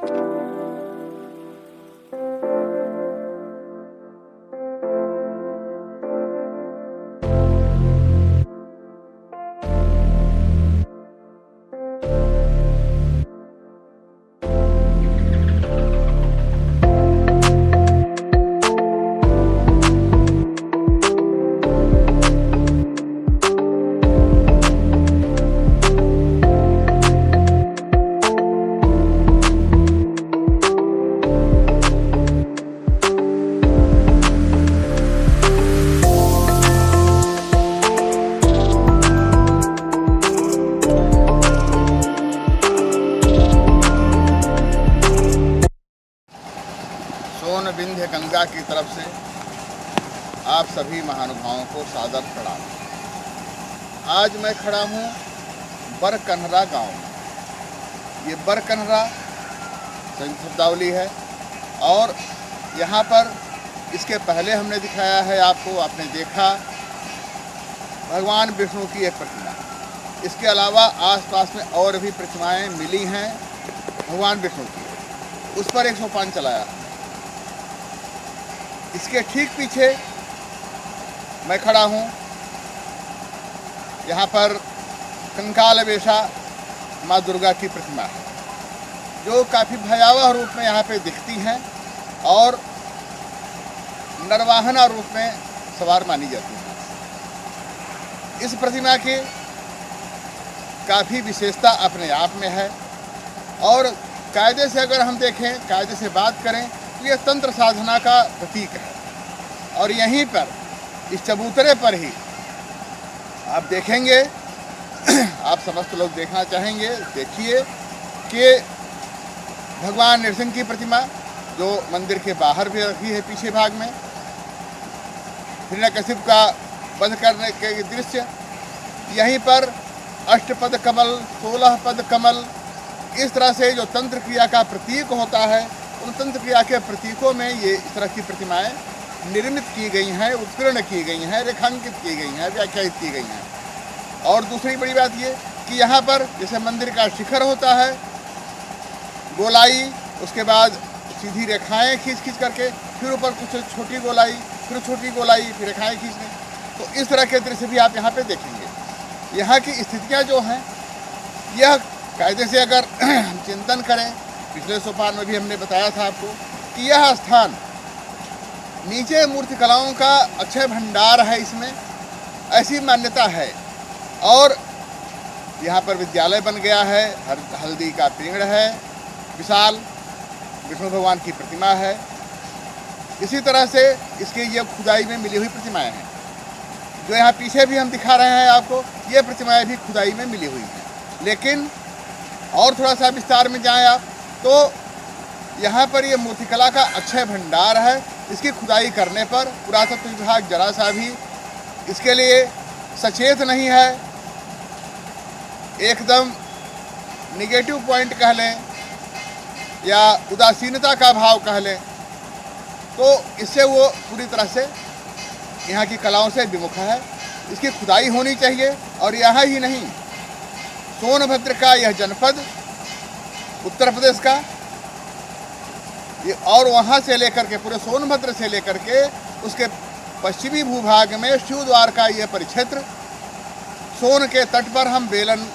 सोन विंध्य गंगा की तरफ से आप सभी महानुभावों को सादर प्रणाम। आज मैं खड़ा हूँ बरकन्हरा गांव में। ये बरकन्हरा संस्कृत शब्दावली है और यहाँ पर इसके पहले हमने दिखाया है आपको, आपने देखा भगवान विष्णु की एक प्रतिमा। इसके अलावा आसपास में और भी प्रतिमाएं मिली हैं भगवान विष्णु की, उस पर एक सोपान चलाया। इसके ठीक पीछे मैं खड़ा हूँ, यहाँ पर कंकाल वेशा माँ दुर्गा की प्रतिमा है जो काफ़ी भयावह रूप में यहाँ पे दिखती हैं और नरवाहना रूप में सवार मानी जाती हैं। इस प्रतिमा की काफ़ी विशेषता अपने आप में है और कायदे से अगर हम देखें, कायदे से बात करें तो यह तंत्र साधना का प्रतीक है। और यहीं पर इस चबूतरे पर ही आप देखेंगे, आप समस्त लोग देखना चाहेंगे, देखिए कि भगवान नृसिंह की प्रतिमा जो मंदिर के बाहर भी रखी है पीछे भाग में, हिरण्यकशिप का वध करने के दृश्य, यहीं पर अष्टपद कमल, 16 पद कमल, इस तरह से जो तंत्र क्रिया का प्रतीक होता है, उन तंत्र क्रिया के प्रतीकों में ये इस तरह की प्रतिमाएं निर्मित की गई हैं, उत्कीर्ण की गई हैं, रेखांकित की गई हैं, व्याख्यायित की गई हैं। और दूसरी बड़ी बात ये कि यहाँ पर जैसे मंदिर का शिखर होता है, गोलाई, उसके बाद सीधी रेखाएं खींच करके, फिर ऊपर कुछ छोटी गोलाई, फिर छोटी गोलाई, फिर रेखाएं खींचने, तो इस तरह के दृश्य भी आप यहाँ पे देखेंगे। यहाँ की स्थितियाँ जो हैं, यह कायदे से अगर हम चिंतन करें, पिछले सोपान में भी हमने बताया था आपको कि यह स्थान नीचे मूर्ति कलाओं का अक्षय भंडार है, इसमें ऐसी मान्यता है। और यहाँ पर विद्यालय बन गया है, हल्दी का पेड़ है, विशाल विष्णु भगवान की प्रतिमा है। इसी तरह से इसके ये खुदाई में मिली हुई प्रतिमाएं हैं, जो यहाँ पीछे भी हम दिखा रहे हैं आपको, ये प्रतिमाएं भी खुदाई में मिली हुई हैं। लेकिन और थोड़ा सा विस्तार में जाएं आप तो यहाँ पर ये मूर्तिकला का अक्षय भंडार है। इसकी खुदाई करने पर पुरातत्व विभाग जरा सा भी इसके लिए सचेत नहीं है, एकदम निगेटिव पॉइंट कह लें या उदासीनता का भाव कह लें, तो इससे वो पूरी तरह से यहाँ की कलाओं से विमुख है। इसकी खुदाई होनी चाहिए। और यहाँ ही नहीं, सोनभद्र का यह जनपद उत्तर प्रदेश का, ये और वहाँ से लेकर के पूरे सोनभद्र से लेकर के उसके पश्चिमी भूभाग में शिवद्वार का यह परिक्षेत्र, सोन के तट पर हम बेलन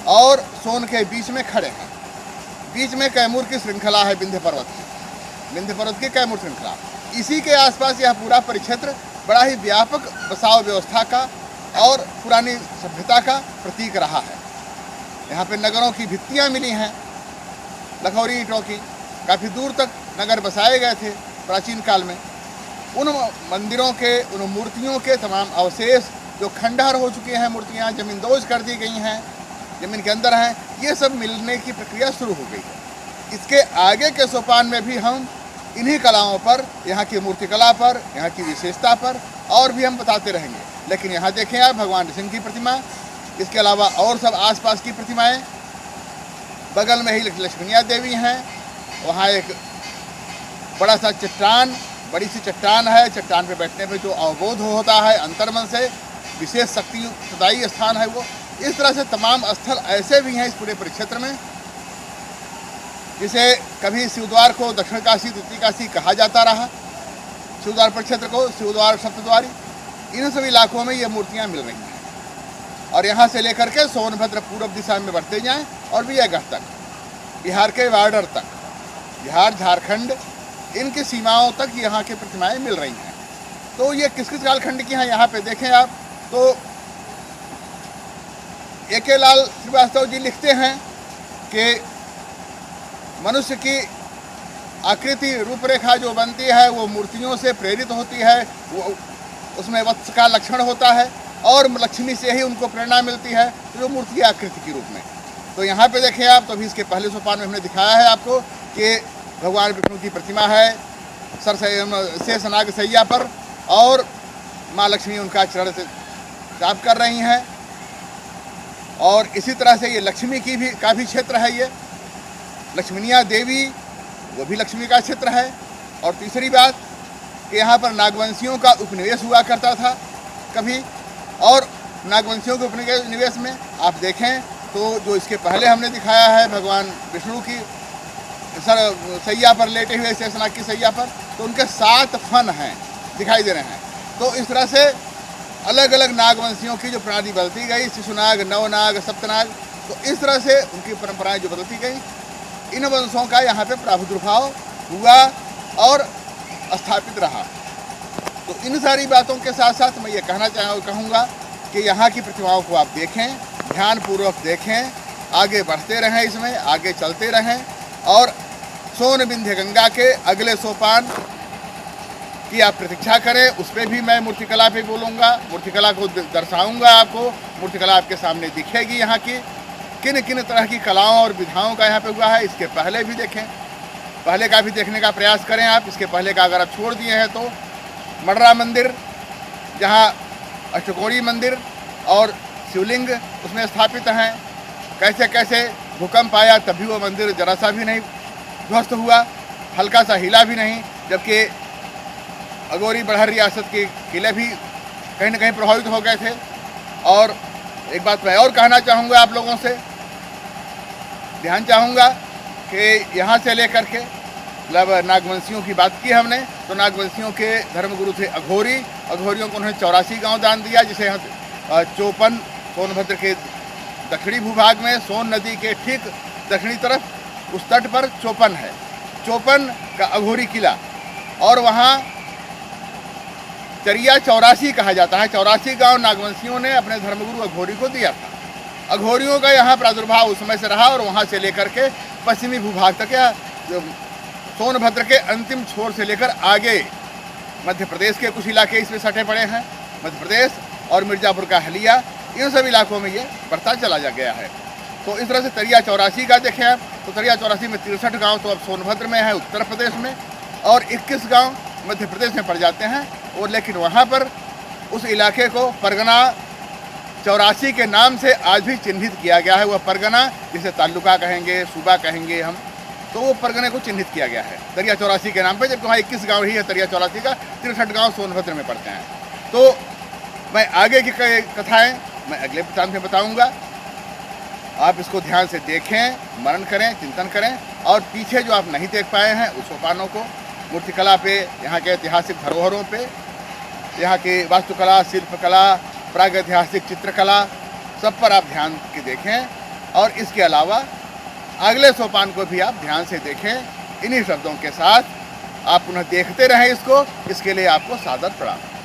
और सोन के बीच में खड़े हैं। बीच में कैमूर की श्रृंखला है, विंध्य पर्वत की कैमूर श्रृंखला। इसी के आसपास यह पूरा परिक्षेत्र बड़ा ही व्यापक बसाव व्यवस्था का और पुरानी सभ्यता का प्रतीक रहा है। यहाँ पे नगरों की भित्तियाँ मिली हैं, लखौरी ईंटों की, काफ़ी दूर तक नगर बसाए गए थे प्राचीन काल में। उन मंदिरों के, उन मूर्तियों के तमाम अवशेष जो खंडहर हो चुके हैं, मूर्तियाँ ज़मींदोज कर दी गई हैं, ज़मीन के अंदर हैं, ये सब मिलने की प्रक्रिया शुरू हो गई है। इसके आगे के सोपान में भी हम इन्हीं कलाओं पर, यहाँ की मूर्तिकला पर, यहाँ की विशेषता पर और भी हम बताते रहेंगे। लेकिन यहाँ देखें आप भगवान नृसिंह की प्रतिमा, इसके अलावा और सब आसपास की प्रतिमाएं, बगल में ही लक्ष्मीनिया देवी हैं, वहाँ एक बड़ा सा चट्टान, बड़ी सी चट्टान है, चट्टान पे बैठने पे जो अवबोध होता है अंतर्मन से, विशेष शक्ति प्रदायी स्थान है वो। इस तरह से तमाम स्थल ऐसे भी हैं इस पूरे परिक्षेत्र में जिसे कभी शिवद्वार को दक्षिण काशी द्वितीय काशी कहा जाता रहा, शिवद्वार प्रक्षेत्र को शिवद्वार सप्तद्वारी, इन सभी इलाकों में ये मूर्तियां मिल रही हैं। और यहाँ से लेकर के सोनभद्र पूर्व दिशा में बढ़ते जाएं और विजयगढ़ तक, बिहार के बॉर्डर तक, बिहार झारखंड इनकी सीमाओं तक यहाँ की प्रतिमाएं मिल रही हैं। तो ये किस किस कालखंड की हैं यहाँ पे देखें आप तो ए.के. लाल श्रीवास्तव जी लिखते हैं कि मनुष्य की आकृति रूपरेखा जो बनती है वो मूर्तियों से प्रेरित होती है, वो उसमें वत्स का लक्षण होता है और लक्ष्मी से ही उनको प्रेरणा मिलती है, तो जो मूर्ति आकृति के रूप में। तो यहाँ पे देखें आप तो अभी इसके पहले सोपान में हमने दिखाया है आपको कि भगवान विष्णु की प्रतिमा है शेषनाग सैया पर और माँ लक्ष्मी उनका चरण से जाप कर रही हैं। और इसी तरह से ये लक्ष्मी की भी काफ़ी क्षेत्र है, ये लक्ष्मणिया देवी वो भी लक्ष्मी का क्षेत्र है। और तीसरी बात कि यहाँ पर नागवंशियों का उपनिवेश हुआ करता था कभी, और नागवंशियों के उपनिवेश में आप देखें तो जो इसके पहले हमने दिखाया है भगवान विष्णु की सैया पर लेटे हुए शेषनाग की सैया पर, तो उनके 7 फन हैं दिखाई दे रहे हैं। तो इस तरह से अलग अलग नागवंशियों की जो प्रणाली बदलती गई, शिशुनाग, नवनाग, सप्तनाग, तो इस तरह से उनकी परंपराएं जो बदलती गई, इन वंशों का यहाँ पे प्रादुर्भाव हुआ और स्थापित रहा। तो इन सारी बातों के साथ साथ मैं ये कहूँगा कि यहाँ की प्रतिमाओं को आप देखें, ध्यानपूर्वक देखें, आगे बढ़ते रहें, इसमें आगे चलते रहें और सोन विंध्य गंगा के अगले सोपान की आप प्रतीक्षा करें। उस पर भी मैं मूर्तिकला पे बोलूँगा, मूर्तिकला को दर्शाऊँगा आपको, मूर्तिकला आपके सामने दिखेगी। यहाँ की किन किन तरह की कलाओं और विधाओं का यहाँ पे हुआ है, इसके पहले भी देखें, पहले का भी देखने का प्रयास करें आप। इसके पहले का अगर आप छोड़ दिए हैं तो मडरा मंदिर, जहाँ अष्टकोणी मंदिर और शिवलिंग उसमें स्थापित हैं, कैसे कैसे भूकंप आया तभी वो मंदिर जरा सा भी नहीं ध्वस्त हुआ, हल्का सा हिला भी नहीं, जबकि अघोरी बड़हर रियासत के किले भी कहीं ना कहीं प्रभावित हो गए थे। और एक बात मैं और कहना चाहूँगा आप लोगों से, ध्यान चाहूँगा कि यहाँ से लेकर के मतलब नागवंशियों की बात की हमने, तो नागवंशियों के धर्मगुरु थे अघोरी, अघोरियों को उन्होंने 84 गांव दान दिया, जिसे यहाँ चौपन सोनभद्र के दक्षिणी भूभाग में सोन नदी के ठीक दक्षिणी तरफ उस तट पर चौपन है, चौपन का अघोरी किला, और वहाँ चरिया 84 कहा जाता है। 84 गांव नागवंशियों ने अपने धर्मगुरु अघोरी को दिया था। अघोरियों का यहाँ प्रादुर्भाव उस समय से रहा और वहाँ से लेकर के पश्चिमी भूभाग तक या सोनभद्र के अंतिम छोर से लेकर आगे मध्य प्रदेश के कुछ इलाके इसमें सटे पड़े हैं, मध्य प्रदेश और मिर्ज़ापुर का हलिया, इन सब इलाकों में ये बढ़ता चला जा गया है। तो इस तरह से तरिया 84 का देखें आप तो तरिया 84 में 63 गांव तो अब सोनभद्र में है उत्तर प्रदेश में, और 21 गांव मध्य प्रदेश में पड़ जाते हैं। और लेकिन वहाँ पर उस इलाके को परगना 84 के नाम से आज भी चिन्हित किया गया है। वह परगना जिसे तालुका कहेंगे, सूबा कहेंगे हम, तो वो परगने को चिन्हित किया गया है तरिया 84 के नाम पर, जबकि वहाँ 21 गाँव ही है तरिया 84 का, 63 गाँव सोनभद्र में पड़ते हैं। तो मैं आगे की कथाएँ मैं अगले प्रतान में बताऊँगा, आप इसको ध्यान से देखें, मनन करें, चिंतन करें, और पीछे जो आप नहीं देख पाए हैं उस सोपानों को मूर्तिकला पे, यहाँ के ऐतिहासिक धरोहरों पे, यहाँ की वास्तुकला, शिल्पकला, प्रागैतिहासिक चित्रकला, सब पर आप ध्यान के देखें। और इसके अलावा अगले सोपान को भी आप ध्यान से देखें। इन्हीं शब्दों के साथ आप पुनः देखते रहें इसको, इसके लिए आपको सादर प्रणाम।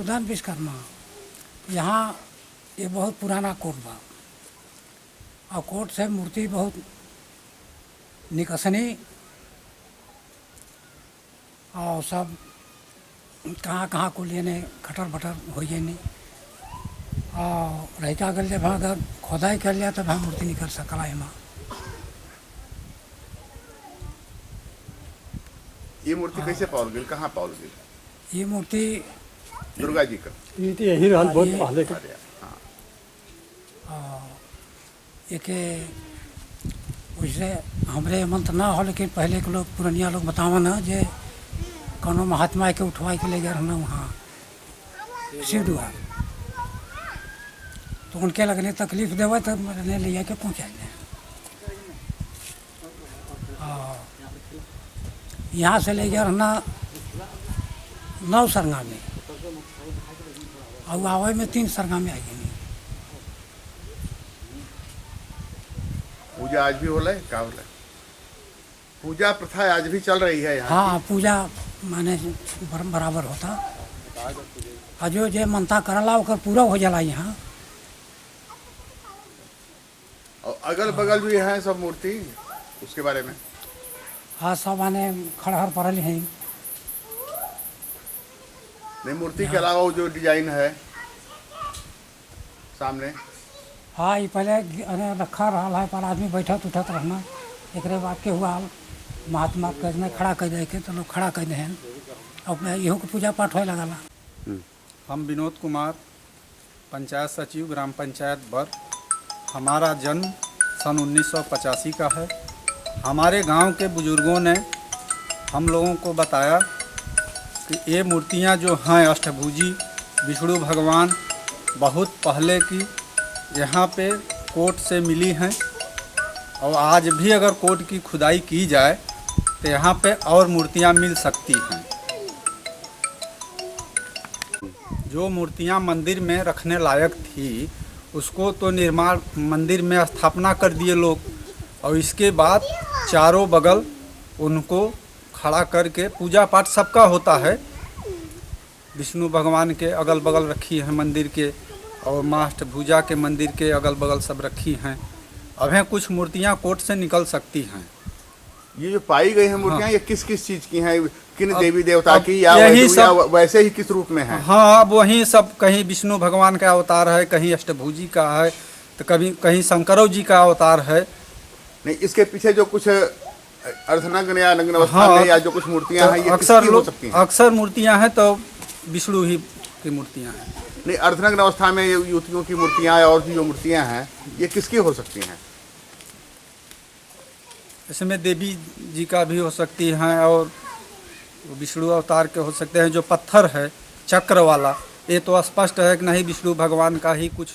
उद्यान विश्वकर्मा यहाँ ये बहुत पुराना कोट बा और कोट से मूर्ति बहुत निकसनी और सब कहाँ कहाँ को लेने खटर बटर हो नहीं और रहता गल जब अगर खोदाई कर लिया तब हम मूर्ति निकल सकला एमा। ये मूर्ति कैसे पाओल गई, कहाँ पाओल गई? ये मूर्ति दुर्गा जी का ये तो यही रहल बहुत पहले के। एक वैसे हमरे मंत्र ना हो लेकिन पहले के लोग पुरनिया लोग बतावन है जे कौनो महात्मा के उठवा के ले गए रहना वहाँ शिव द्वार, तो उनके लगने तकलीफ देवे तो मरने ले के पहुँचाए। यहाँ से ले गया रहना 9 सरंगा में और आवे में 3 सरंगा में आ गई। पूजा आज भी हो रहा है, क्या हो रहा है? पूजा प्रथा आज भी चल रही है यहाँ? हाँ पूजा माने बराबर होता और जो जे मनता करला ओकर पूरा हो जाला यहाँ। और अगल बगल भी है सब मूर्ति, उसके बारे में? हाँ सब आने खड़हर पड़ल हैं। नहीं, मूर्ति के अलावा वो जो डिजाइन है सामने, हाँ ये पहले रखा रहा है पर आदमी बैठत उठत रहना, एक बाद के हुआ महात्मा कहने खड़ा कर दे के तो लोग खड़ा कर दे हैं और इहो के पूजा पाठ होए लगला। हम विनोद कुमार, पंचायत सचिव ग्राम पंचायत बर। हमारा जन्म सन 1985 का है। हमारे गांव के बुजुर्गों ने हम लोगों को बताया कि ये मूर्तियां जो हैं अष्टभुजी विष्णु भगवान बहुत पहले की यहाँ पे कोट से मिली हैं और आज भी अगर कोट की खुदाई की जाए तो यहाँ पे और मूर्तियाँ मिल सकती हैं। जो मूर्तियाँ मंदिर में रखने लायक थी उसको तो निर्माण मंदिर में स्थापना कर दिए लोग और इसके बाद चारों बगल उनको खड़ा करके पूजा पाठ सबका होता है। विष्णु भगवान के अगल बगल रखी है मंदिर के और माँ अष्टभुजा के मंदिर के अगल बगल सब रखी हैं। अभी कुछ मूर्तियाँ कोट से निकल सकती हैं। ये जो पाई गई हैं मूर्तियाँ, हाँ। ये किस किस चीज की हैं? किन देवी देवता की या यही सब वैसे ही किस रूप में है? हाँ, अब वहीं सब कहीं विष्णु भगवान का अवतार है, कहीं अष्टभुजी का है, तो कभी कहीं शंकरव जी का अवतार है। नहीं, इसके पीछे जो कुछ अर्धनग्न या नग्न अवस्था हाँ, में या जो कुछ मूर्तियाँ हैं, ये अक्सर किसकी हो सकती हैं? अक्सर मूर्तियाँ हैं तो विष्णु ही की मूर्तियाँ हैं। नहीं, अर्धनग्न अवस्था में युवतियों की मूर्तियाँ और भी जो मूर्तियाँ हैं ये किसकी हो सकती हैं? इसमें देवी जी का भी हो सकती हैं और विष्णु अवतार के हो सकते हैं। जो पत्थर है चक्र वाला, ये तो स्पष्ट है कि नहीं विष्णु भगवान का ही कुछ